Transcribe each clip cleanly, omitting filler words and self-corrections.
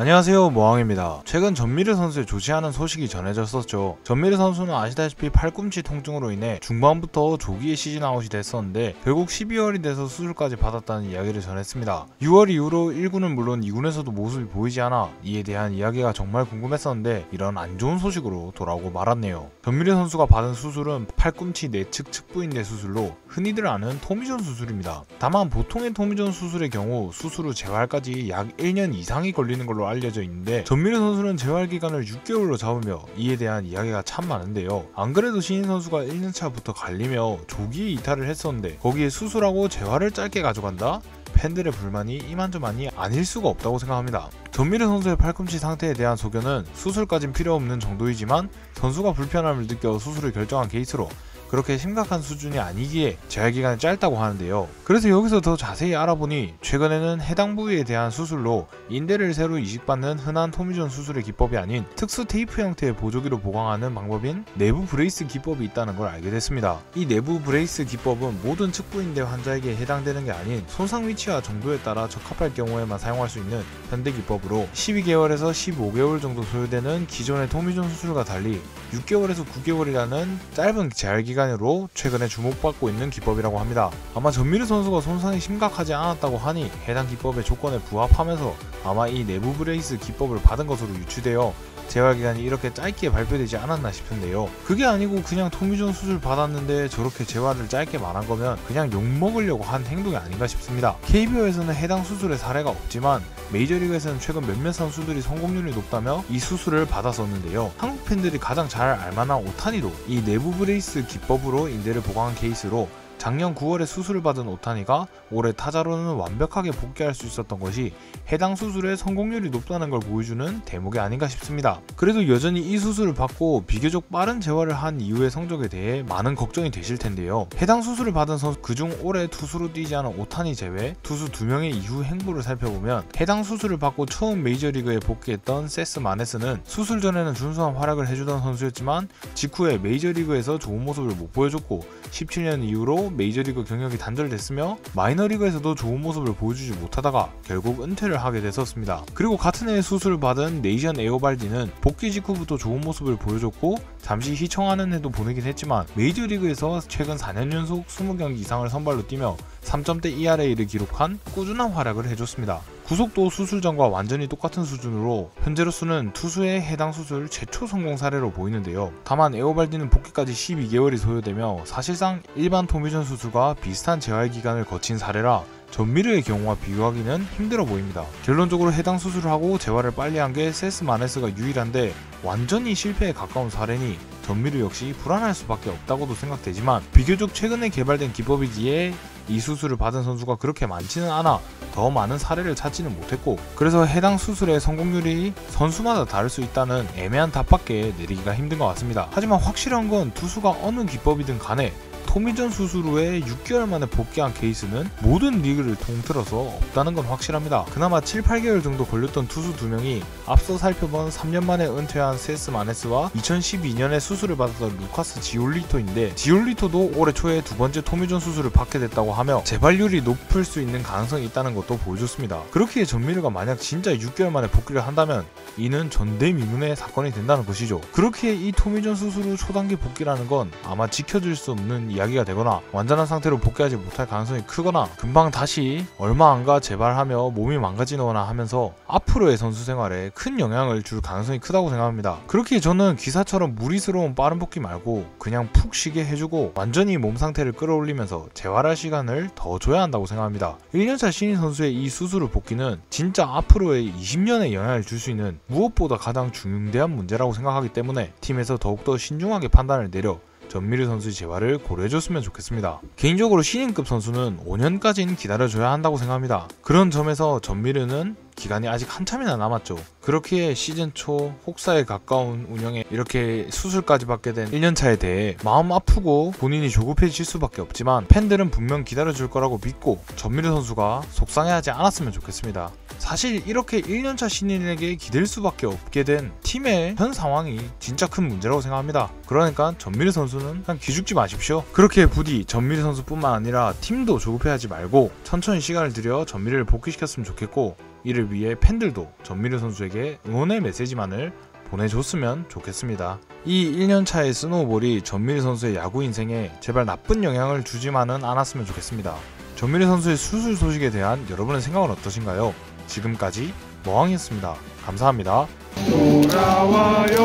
안녕하세요, 모항입니다. 최근 전미르 선수의 좋지 않은 소식이 전해졌었죠. 전미르 선수는 아시다시피 팔꿈치 통증으로 인해 중반부터 조기에 시즌 아웃이 됐었는데 결국 12월이 돼서 수술까지 받았다는 이야기를 전했습니다. 6월 이후로 1군은 물론 2군에서도 모습이 보이지 않아 이에 대한 이야기가 정말 궁금했었는데 이런 안 좋은 소식으로 돌아오고 말았네요. 전미르 선수가 받은 수술은 팔꿈치 내측 측부인대 수술로 흔히들 아는 토미존 수술입니다. 다만 보통의 토미존 수술의 경우 수술 후 재활까지 약 1년 이상이 걸리는 걸로 알려져 있는데 전미르 선수는 재활 기간을 6개월로 잡으며 이에 대한 이야기가 참 많은데요. 안 그래도 신인 선수가 1년차부터 갈리며 조기에 이탈을 했었는데 거기에 수술하고 재활을 짧게 가져간다? 팬들의 불만이 이만저만이 아닐 수가 없다고 생각합니다. 전미르 선수의 팔꿈치 상태에 대한 소견은 수술까진 필요 없는 정도이지만 선수가 불편함을 느껴 수술을 결정한 케이스로 그렇게 심각한 수준이 아니기에 재활기간이 짧다고 하는데요. 그래서 여기서 더 자세히 알아보니 최근에는 해당 부위에 대한 수술로 인대를 새로 이식받는 흔한 토미존 수술의 기법이 아닌 특수 테이프 형태의 보조기로 보강하는 방법인 내부 브레이스 기법이 있다는 걸 알게 됐습니다. 이 내부 브레이스 기법은 모든 측부인대 환자에게 해당되는 게 아닌 손상 위치와 정도에 따라 적합할 경우에만 사용할 수 있는 현대 기법으로 12개월에서 15개월 정도 소요되는 기존의 토미존 수술과 달리 6개월에서 9개월이라는 짧은 재활기간으로 최근에 주목받고 있는 기법이라고 합니다. 아마 전미르 선수가 손상이 심각하지 않았다고 하니 해당 기법의 조건에 부합하면서 아마 이 내부 브레이스 기법을 받은 것으로 유추되어 재활기간이 이렇게 짧게 발표되지 않았나 싶은데요. 그게 아니고 그냥 토미존 수술 받았는데 저렇게 재활을 짧게 말한 거면 그냥 욕먹으려고 한 행동이 아닌가 싶습니다. KBO에서는 해당 수술의 사례가 없지만 메이저리그에서는 최근 몇몇 선수들이 성공률이 높다며 이 수술을 받았었는데요. 한국 팬들이 가장 잘 알만한 오타니도 이 내부 브레이스 기법으로 인대를 보강한 케이스로 작년 9월에 수술을 받은 오타니가 올해 타자로는 완벽하게 복귀할 수 있었던 것이 해당 수술의 성공률이 높다는 걸 보여주는 대목이 아닌가 싶습니다. 그래도 여전히 이 수술을 받고 비교적 빠른 재활을 한 이후의 성적에 대해 많은 걱정이 되실 텐데요. 해당 수술을 받은 선수 그중 올해 투수로 뛰지 않은 오타니 제외 투수 2명의 이후 행보를 살펴보면 해당 수술을 받고 처음 메이저리그에 복귀했던 세스 마네스는 수술 전에는 준수한 활약을 해주던 선수였지만 직후에 메이저리그에서 좋은 모습을 못 보여줬고 17년 이후로 메이저리그 경력이 단절됐으며 마이너리그에서도 좋은 모습을 보여주지 못하다가 결국 은퇴를 하게 됐었습니다. 그리고 같은 해에 수술을 받은 네이션 에오발디는 복귀 직후부터 좋은 모습을 보여줬고 잠시 휘청하는 해도 보내긴 했지만 메이저리그에서 최근 4년 연속 20경기 이상을 선발로 뛰며 3점대 ERA를 기록한 꾸준한 활약을 해줬습니다. 구속도 수술 전과 완전히 똑같은 수준으로 현재로서는 투수의 해당 수술 최초 성공 사례로 보이는데요. 다만 에오발디는 복귀까지 12개월이 소요되며 사실상 일반 토미존 수술과 비슷한 재활기간을 거친 사례라 전미르의 경우와 비교하기는 힘들어 보입니다. 결론적으로 해당 수술을 하고 재활을 빨리 한 게 세스 마네스가 유일한데 완전히 실패에 가까운 사례니 전미르 역시 불안할 수밖에 없다고도 생각되지만 비교적 최근에 개발된 기법이기에 이 수술을 받은 선수가 그렇게 많지는 않아 더 많은 사례를 찾지는 못했고 그래서 해당 수술의 성공률이 선수마다 다를 수 있다는 애매한 답밖에 내리기가 힘든 것 같습니다. 하지만 확실한 건 투수가 어느 기법이든 간에 토미존 수술 후에 6개월 만에 복귀한 케이스는 모든 리그를 통틀어서 없다는 건 확실합니다. 그나마 7, 8개월 정도 걸렸던 투수 2명이 앞서 살펴본 3년 만에 은퇴한 세스 마네스와 2012년에 수술을 받았던 루카스 지올리토인데 지올리토도 올해 초에 두 번째 토미존 수술을 받게 됐다고 하며 재발률이 높을 수 있는 가능성이 있다는 것도 보여줬습니다. 그렇기에 전미르가 만약 진짜 6개월 만에 복귀를 한다면 이는 전대미문의 사건이 된다는 것이죠. 그렇기에 이 토미존 수술 후 초단기 복귀라는 건 아마 지켜질 수 없는 이야기가 되거나 완전한 상태로 복귀하지 못할 가능성이 크거나 금방 다시 얼마 안가 재발하며 몸이 망가지거나 하면서 앞으로의 선수 생활에 큰 영향을 줄 가능성이 크다고 생각합니다. 그렇기에 저는 기사처럼 무리스러운 빠른 복귀 말고 그냥 푹 쉬게 해주고 완전히 몸 상태를 끌어올리면서 재활할 시간을 더 줘야 한다고 생각합니다. 1년차 신인 선수의 이 수술 후 복귀는 진짜 앞으로의 20년에 영향을 줄 수 있는 무엇보다 가장 중대한 문제라고 생각하기 때문에 팀에서 더욱더 신중하게 판단을 내려 전미르 선수의 재활을 고려해줬으면 좋겠습니다. 개인적으로 신인급 선수는 5년까지는 기다려줘야 한다고 생각합니다. 그런 점에서 전미르는 기간이 아직 한참이나 남았죠. 그렇기에 시즌 초 혹사에 가까운 운영에 이렇게 수술까지 받게 된 1년차에 대해 마음 아프고 본인이 조급해질 수밖에 없지만 팬들은 분명 기다려줄 거라고 믿고 전미르 선수가 속상해하지 않았으면 좋겠습니다. 사실 이렇게 1년차 신인에게 기댈 수밖에 없게 된 팀의 현 상황이 진짜 큰 문제라고 생각합니다. 그러니까 전미르 선수는 그냥 기죽지 마십시오. 그렇게 부디 전미르 선수뿐만 아니라 팀도 조급해하지 말고 천천히 시간을 들여 전미르를 복귀시켰으면 좋겠고 이를 위해 팬들도 전미르 선수에게 응원의 메시지만을 보내줬으면 좋겠습니다. 이 1년차의 스노우볼이 전미르 선수의 야구 인생에 제발 나쁜 영향을 주지만은 않았으면 좋겠습니다. 전미르 선수의 수술 소식에 대한 여러분의 생각은 어떠신가요? 지금까지 머왕이었습니다. 감사합니다. 돌아와요,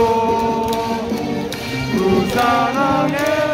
부산항에